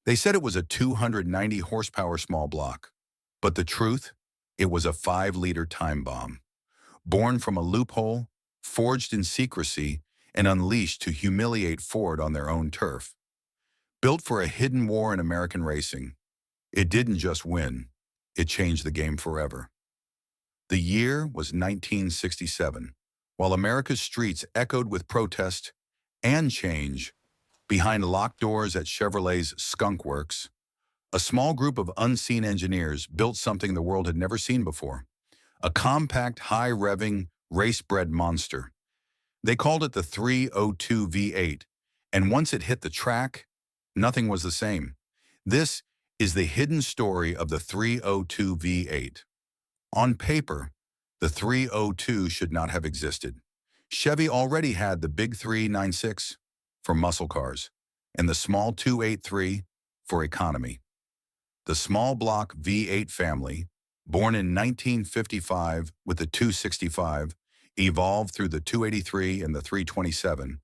They said it was a 290 horsepower small block, but the truth, it was a 5-liter time bomb, born from a loophole, forged in secrecy, and unleashed to humiliate Ford on their own turf. Built for a hidden war in American racing, it didn't just win, it changed the game forever. The year was 1967, while America's streets echoed with protest and change. Behind locked doors at Chevrolet's Skunk Works, a small group of unseen engineers built something the world had never seen before, a compact, high-revving, race-bred monster. They called it the 302 V8, and once it hit the track, nothing was the same. This is the hidden story of the 302 V8. On paper, the 302 should not have existed. Chevy already had the big 396 for muscle cars and the small 283 for economy. The small block V8 family, born in 1955 with the 265, evolved through the 283 and the 327,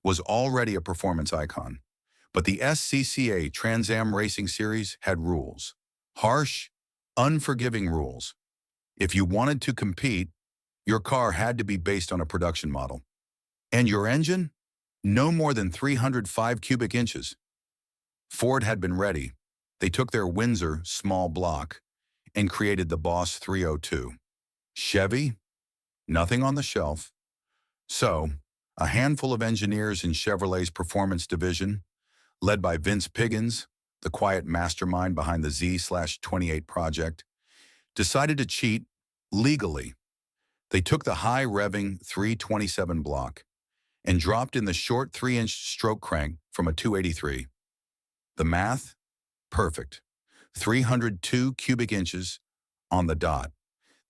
was already a performance icon. But the SCCA Trans-Am racing series had rules. Harsh, unforgiving rules. If you wanted to compete, your car had to be based on a production model. And your engine? No more than 305 cubic inches. Ford had been ready. They took their Windsor small block and created the Boss 302. Chevy? Nothing on the shelf. So, a handful of engineers in Chevrolet's performance division, led by Vince Piggins, the quiet mastermind behind the Z/28 project, decided to cheat legally. They took the high-revving 327 block and dropped in the short 3-inch stroke crank from a 283. The math? Perfect. 302 cubic inches on the dot.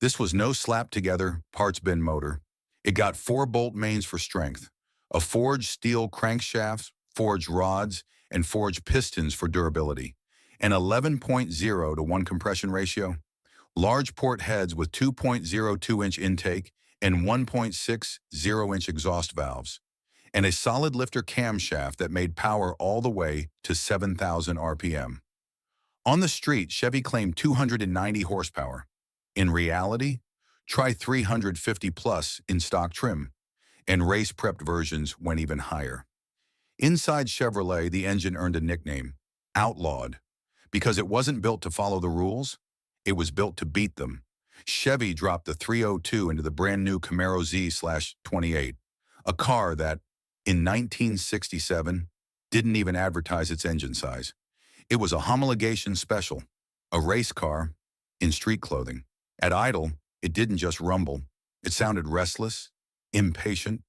This was no slap-together parts bin motor. It got 4 bolt mains for strength, a forged steel crankshaft, forged rods, and forged pistons for durability, an 11.0 to 1 compression ratio, large port heads with 2.02-inch intake and 1.60-inch exhaust valves, and a solid lifter camshaft that made power all the way to 7,000 RPM. On the street, Chevy claimed 290 horsepower. In reality, try 350 plus in stock trim, and race-prepped versions went even higher. Inside Chevrolet, the engine earned a nickname, Outlawed, because it wasn't built to follow the rules, it was built to beat them. Chevy dropped the 302 into the brand-new Camaro Z/28, a car that, in 1967, didn't even advertise its engine size. It was a homologation special, a race car in street clothing. At idle, it didn't just rumble. It sounded restless, impatient,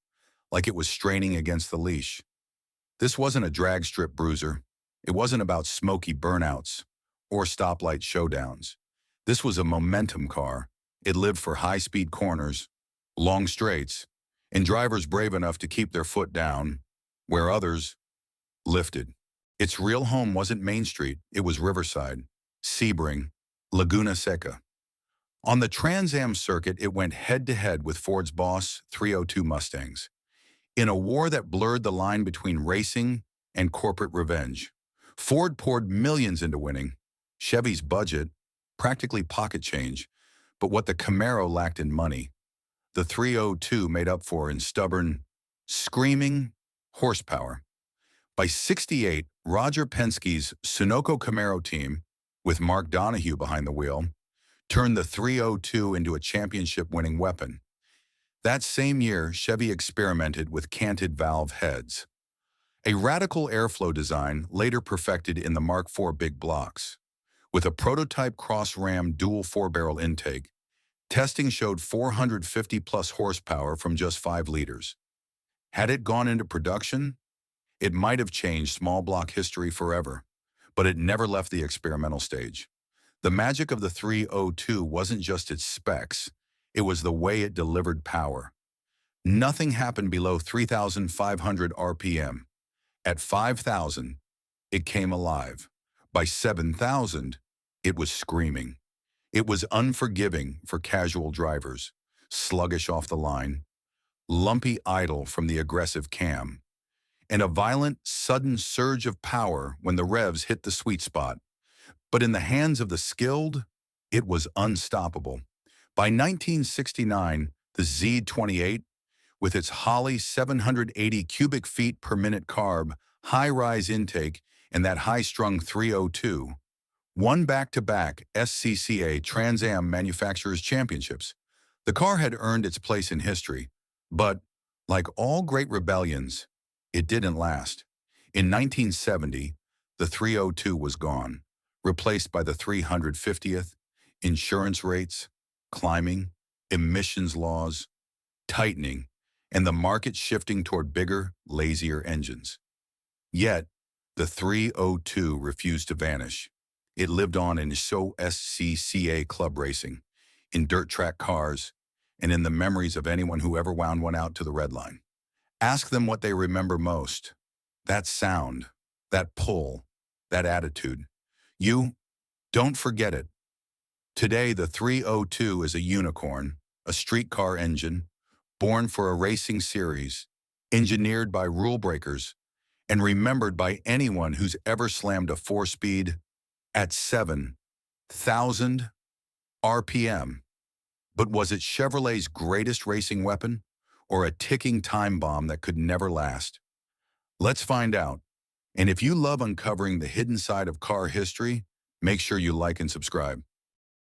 like it was straining against the leash. This wasn't a drag strip bruiser. It wasn't about smoky burnouts or stoplight showdowns. This was a momentum car. It lived for high-speed corners, long straights, and drivers brave enough to keep their foot down where others lifted. Its real home wasn't Main Street, it was Riverside, Sebring, Laguna Seca. On the Trans-Am circuit, it went head-to-head with Ford's Boss 302 Mustangs, in a war that blurred the line between racing and corporate revenge. Ford poured millions into winning. Chevy's budget, practically pocket change, but what the Camaro lacked in money, the 302 made up for in stubborn, screaming horsepower. By '68, Roger Penske's Sunoco Camaro team, with Mark Donohue behind the wheel, turned the 302 into a championship-winning weapon. That same year, Chevy experimented with canted valve heads, a radical airflow design later perfected in the Mark IV big blocks. With a prototype cross-ram dual 4-barrel intake, testing showed 450-plus horsepower from just 5 liters. Had it gone into production, it might have changed small block history forever, but it never left the experimental stage. The magic of the 302 wasn't just its specs, it was the way it delivered power. Nothing happened below 3,500 RPM. At 5,000, it came alive. By 7,000, it was screaming. It was unforgiving for casual drivers, sluggish off the line, lumpy idle from the aggressive cam. and a violent, sudden surge of power when the revs hit the sweet spot. But in the hands of the skilled, it was unstoppable. By 1969, the Z28, with its Holley 780 cubic feet per minute carb, high-rise intake, and that high-strung 302, won back-to-back SCCA Trans-Am Manufacturers Championships. The car had earned its place in history, but, like all great rebellions, it didn't last. In 1970, the 302 was gone, replaced by the 350th, insurance rates, climbing, emissions laws, tightening, and the market shifting toward bigger, lazier engines. Yet, the 302 refused to vanish. It lived on in SCCA club racing, in dirt track cars, and in the memories of anyone who ever wound one out to the red line. Ask them what they remember most. That sound, that pull, that attitude. You don't forget it. Today, the 302 is a unicorn, a streetcar engine, born for a racing series, engineered by rule breakers, and remembered by anyone who's ever slammed a four-speed at 7,000 RPM. But was it Chevrolet's greatest racing weapon, or a ticking time bomb that could never last? Let's find out. And if you love uncovering the hidden side of car history, make sure you like and subscribe.